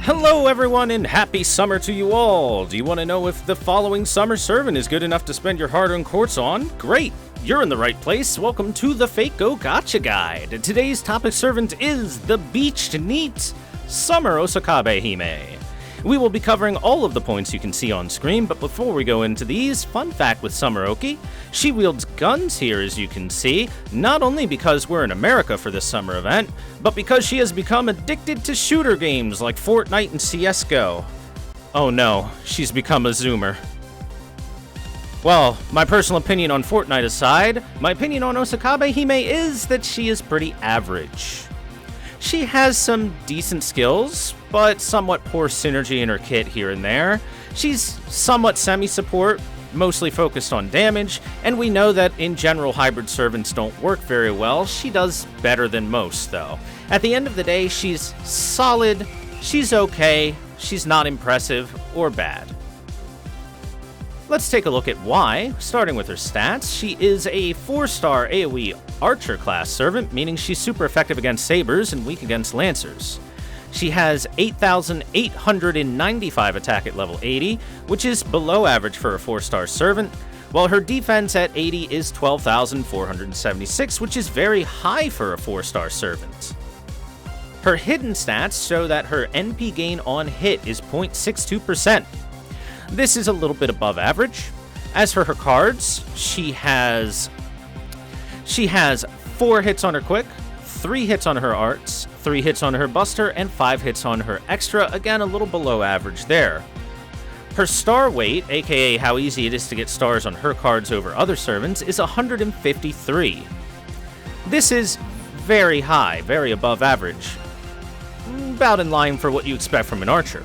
Hello everyone and happy summer to you all! Do you want to know if the following summer servant is good enough to spend your hard-earned quartz on? Great! You're in the right place. Welcome to the FGO Gacha Guide. Today's topic servant is the Beached Neat Summer Osakabehime. We will be covering all of the points you can see on screen, but before we go into these, fun fact with Summer Oki, she wields guns here as you can see, not only because we're in America for this summer event, but because she has become addicted to shooter games like Fortnite and CSGO. Oh no, she's become a zoomer. Well, my personal opinion on Fortnite aside, my opinion on Osakabehime is that she is pretty average. She has some decent skills, but somewhat poor synergy in her kit here and there. She's somewhat semi-support, mostly focused on damage, and we know that in general hybrid servants don't work very well. She does better than most, though. At the end of the day, she's solid, she's okay, she's not impressive or bad. Let's take a look at why, starting with her stats. She is a 4-star AoE Archer class servant, meaning she's super effective against sabers and weak against lancers. She has 8,895 attack at level 80, which is below average for a 4-star servant, while her defense at 80 is 12,476, which is very high for a 4-star servant. Her hidden stats show that her NP gain on hit is 0.62%. This is a little bit above average. As for her cards, she has 4 hits on her quick, 3 hits on her arts, 3 hits on her buster, and 5 hits on her extra, again a little below average there. Her star weight, aka how easy it is to get stars on her cards over other servants, is 153. This is very high, very above average. About in line for what you expect from an archer.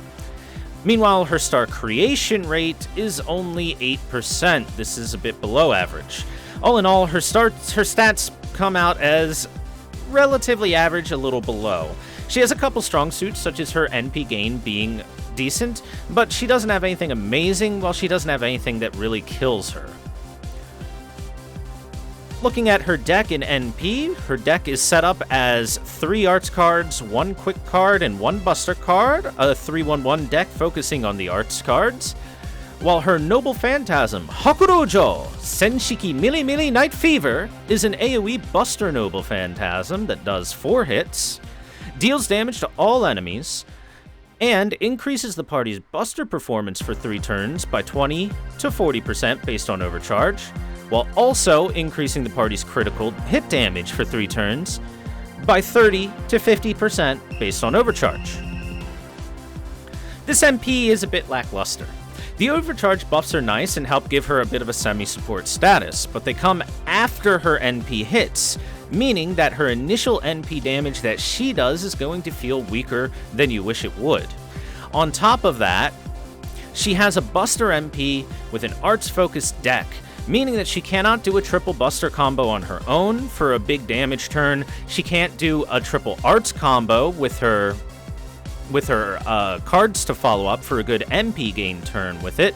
Meanwhile, her star creation rate is only 8%. This is a bit below average. All in all, her stats come out as relatively average, a little below. She has a couple strong suits, such as her NP gain being decent, but she doesn't have anything amazing, while she doesn't have anything that really kills her. Looking at her deck in NP, her deck is set up as 3 arts cards, 1 quick card, and 1 buster card, a 3-1-1 deck focusing on the arts cards, while her Noble Phantasm, Hakurojo Senshiki Mili Mili Night Fever, is an AoE buster Noble Phantasm that does 4 hits, deals damage to all enemies, and increases the party's buster performance for 3 turns by 20 to 40% based on overcharge, while also increasing the party's critical hit damage for 3 turns by 30 to 50% based on overcharge. This MP is a bit lackluster. The overcharge buffs are nice and help give her a bit of a semi-support status, but they come after her NP hits, meaning that her initial NP damage that she does is going to feel weaker than you wish it would. On top of that, she has a buster MP with an arts-focused deck, meaning that she cannot do a triple buster combo on her own for a big damage turn. She can't do a triple arts combo with her cards to follow up for a good MP gain turn with it,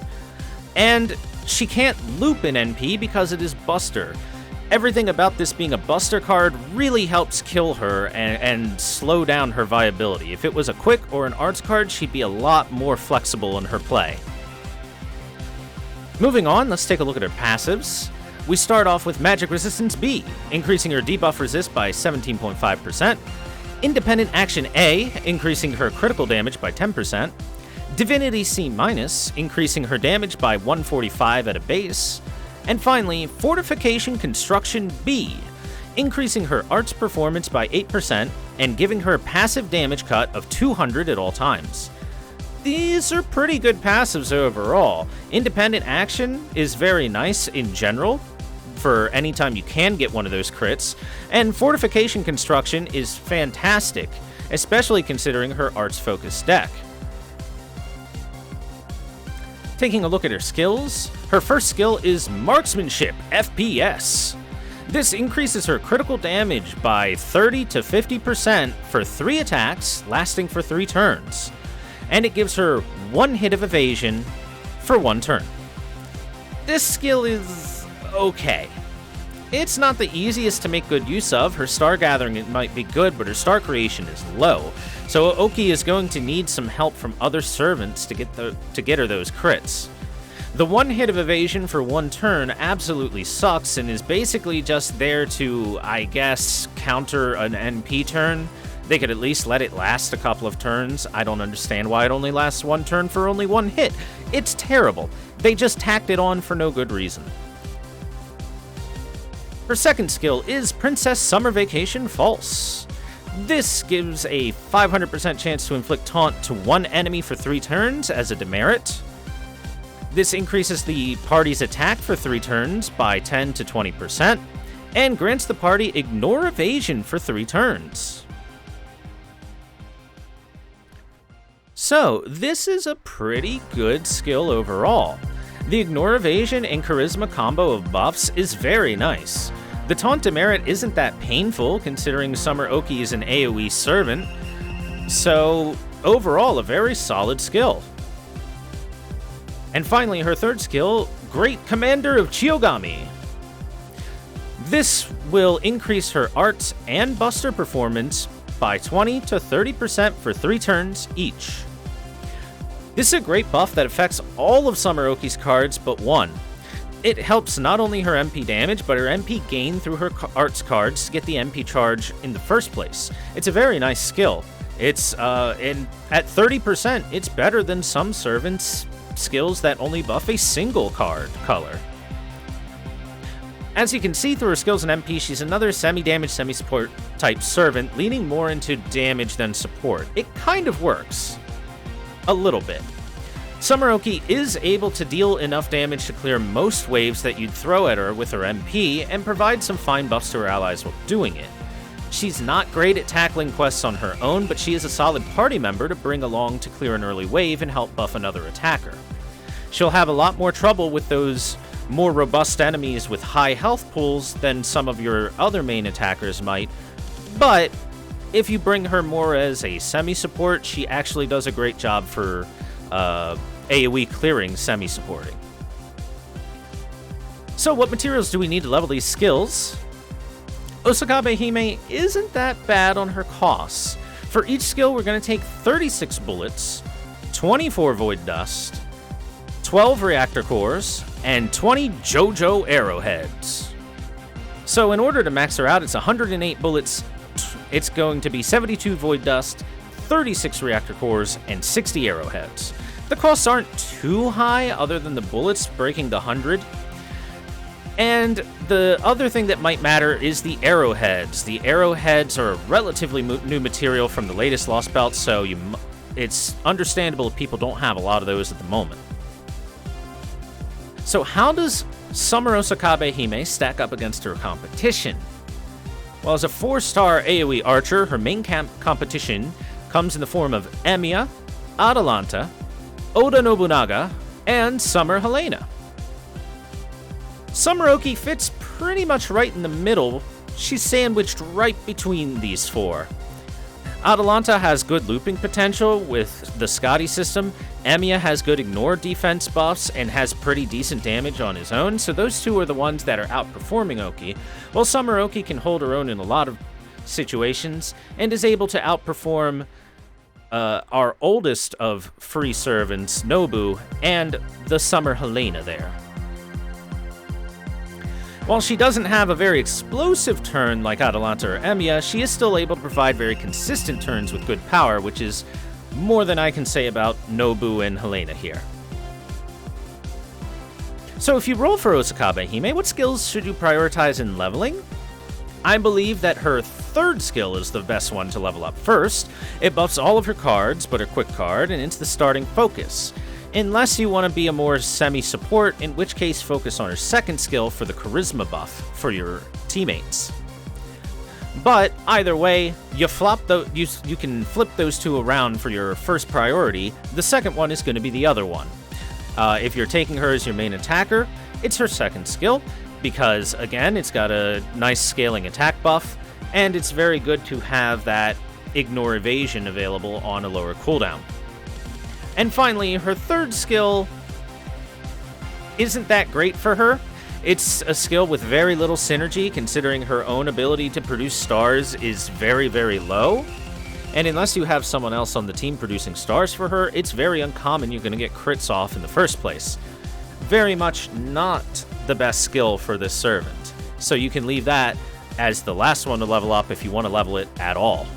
and she can't loop an NP because it is buster. Everything about this being a buster card really helps kill her and slow down her viability. If it was a quick or an arts card, she'd be a lot more flexible in her play. Moving on, let's take a look at her passives. We start off with Magic Resistance B, increasing her debuff resist by 17.5%. Independent Action A, increasing her critical damage by 10%. Divinity C-, increasing her damage by 145 at a base. And finally, Fortification Construction B, increasing her arts performance by 8% and giving her passive damage cut of 200 at all times. These are pretty good passives overall. Independent Action is very nice in general, for any time you can get one of those crits, and Fortification Construction is fantastic, especially considering her arts-focused deck. Taking a look at her skills, her first skill is Marksmanship, FPS. This increases her critical damage by 30 to 50% for 3 attacks, lasting for 3 turns. And it gives her 1 hit of evasion for 1 turn. This skill is okay. It's not the easiest to make good use of. Her star gathering might be good, but her star creation is low. so Oki is going to need some help from other servants to get her those crits. The one hit of evasion for one turn absolutely sucks and is basically just there to, I guess, counter an NP turn. They could at least let it last a couple of turns. I don't understand why it only lasts one turn for only one hit. It's terrible. They just tacked it on for no good reason. Her second skill is Princess Summer Vacation False. This gives a 500% chance to inflict taunt to one enemy for 3 turns as a demerit. This increases the party's attack for 3 turns by 10 to 20%, and grants the party Ignore Evasion for 3 turns. So, this is a pretty good skill overall. The Ignore Evasion and Charisma combo of buffs is very nice. The taunt demerit isn't that painful considering Summer Oki is an AoE servant, so overall a very solid skill. And finally, her third skill, Great Commander of Chiogami. This will increase her arts and buster performance by 20 to 30% for 3 turns each. This is a great buff that affects all of Summer Oki's cards but one. It helps not only her MP damage, but her MP gain through her arts cards to get the MP charge in the first place. It's a very nice skill. It's, at 30%, it's better than some servants' skills that only buff a single card color. As you can see through her skills and MP, she's another semi-damage, semi-support type servant, leaning more into damage than support. It kind of works. A little bit. Summer Oki is able to deal enough damage to clear most waves that you'd throw at her with her MP, and provide some fine buffs to her allies while doing it. She's not great at tackling quests on her own, but she is a solid party member to bring along to clear an early wave and help buff another attacker. She'll have a lot more trouble with those more robust enemies with high health pools than some of your other main attackers might, but if you bring her more as a semi-support, she actually does a great job for AoE clearing semi-supporting. So what materials do we need to level these skills? Osakabehime isn't that bad on her costs. For each skill, we're going to take 36 bullets, 24 Void Dust, 12 Reactor Cores, and 20 JoJo Arrowheads. So in order to max her out, it's 108 bullets, it's going to be 72 Void Dust, 36 Reactor Cores, and 60 Arrowheads. The costs aren't too high, other than the bullets breaking the 100. And the other thing that might matter is the Arrowheads. The Arrowheads are a relatively new material from the latest Lost Belt, so it's understandable if people don't have a lot of those at the moment. So how does Summer Osakabehime stack up against her competition? Well, as a 4-star AoE archer, her main competition comes in the form of Emiya, Atalanta, Oda Nobunaga, and Summer Helena. Summer Oki fits pretty much right in the middle. She's sandwiched right between these 4. Atalanta has good looping potential with the Scotty system. Emiya has good ignore defense buffs and has pretty decent damage on his own, so those 2 are the ones that are outperforming Oki, while Summer Oki can hold her own in a lot of situations and is able to outperform our oldest of free servants, Nobu, and the Summer Helena there. While she doesn't have a very explosive turn like Atalanta or Emiya, she is still able to provide very consistent turns with good power, which is more than I can say about Nobu and Helena here. So if you roll for Osakabehime, what skills should you prioritize in leveling? I believe that her third skill is the best one to level up first. It buffs all of her cards, but her quick card, and it's the starting focus. Unless you want to be a more semi-support, in which case focus on her second skill for the charisma buff for your teammates. But either way, you can flip those 2 around for your first priority. The second one is going to be the other one. If you're taking her as your main attacker, it's her second skill, because again, it's got a nice scaling attack buff, and it's very good to have that ignore evasion available on a lower cooldown. And finally, her third skill isn't that great for her. It's a skill with very little synergy, considering her own ability to produce stars is very, very low. And unless you have someone else on the team producing stars for her, it's very uncommon you're going to get crits off in the first place. Very much not the best skill for this servant, so you can leave that as the last one to level up if you want to level it at all.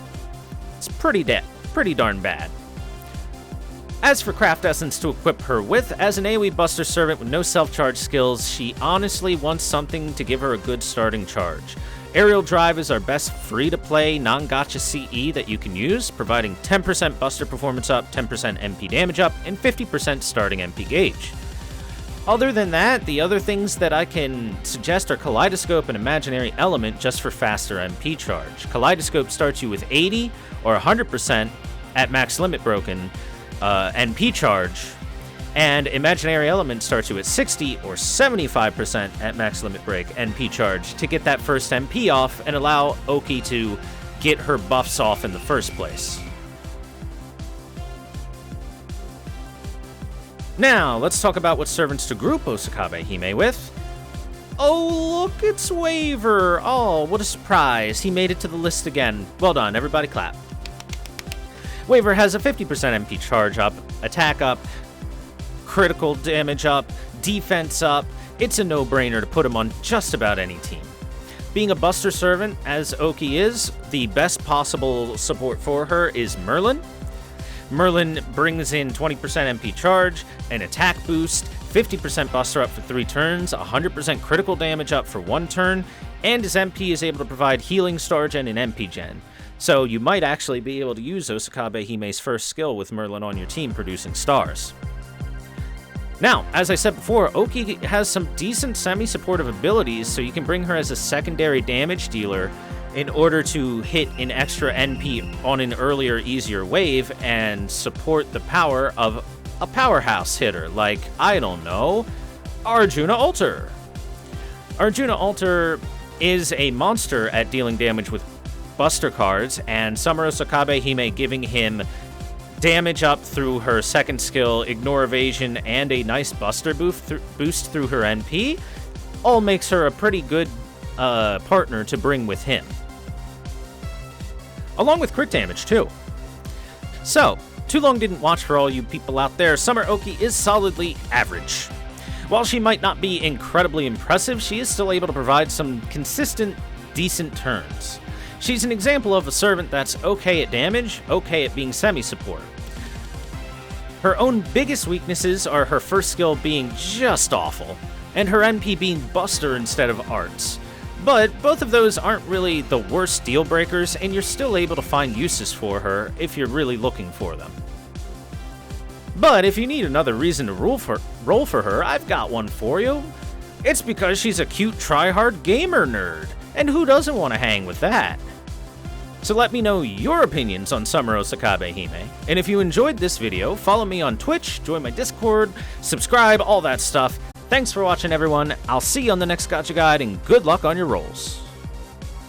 It's pretty darn bad. As for craft essence to equip her with, as an AoE buster servant with no self-charge skills, she honestly wants something to give her a good starting charge. Aerial Drive is our best free-to-play, non-gacha CE that you can use, providing 10% buster performance up, 10% MP damage up, and 50% starting MP gauge. Other than that, the other things that I can suggest are Kaleidoscope and Imaginary Element just for faster MP charge. Kaleidoscope starts you with 80 or 100% at max limit broken NP charge, and Imaginary Element starts you at 60 or 75% at max limit break NP charge to get that first MP off and allow Oki to get her buffs off in the first place. Now, let's talk about what servants to group Osakabehime with. Oh, look, it's Waver! Oh, what a surprise. He made it to the list again. Well done, everybody clap. Waver has a 50% MP charge up, attack up, critical damage up, defense up. It's a no-brainer to put him on just about any team. Being a buster servant, as Oki is, the best possible support for her is Merlin. Merlin brings in 20% MP charge, an attack boost, 50% buster up for 3 turns, 100% critical damage up for 1 turn, and his MP is able to provide healing, star gen, and MP gen. So you might actually be able to use Osakabehime's first skill with Merlin on your team producing stars. Now, as I said before, Oki has some decent semi-supportive abilities, so you can bring her as a secondary damage dealer in order to hit an extra NP on an earlier, easier wave and support the power of a powerhouse hitter, like, I don't know, Arjuna Alter. Arjuna Alter is a monster at dealing damage with buster cards, and Summer Osakabehime giving him damage up through her second skill, Ignore Evasion, and a nice buster boost through her NP, all makes her a pretty good partner to bring with him. Along with crit damage, too. So, too long didn't watch for all you people out there. Summer Oki is solidly average. While she might not be incredibly impressive, she is still able to provide some consistent, decent turns. She's an example of a servant that's okay at damage, okay at being semi-support. Her own biggest weaknesses are her first skill being just awful, and her NP being buster instead of arts. But both of those aren't really the worst deal breakers, and you're still able to find uses for her if you're really looking for them. But if you need another reason to roll for her, I've got one for you. It's because she's a cute try-hard gamer nerd, and who doesn't want to hang with that? So let me know your opinions on Summer Osakabehime, and if you enjoyed this video, follow me on Twitch, join my Discord, subscribe, all that stuff. Thanks for watching, everyone. I'll see you on the next Gacha Guide, and good luck on your rolls.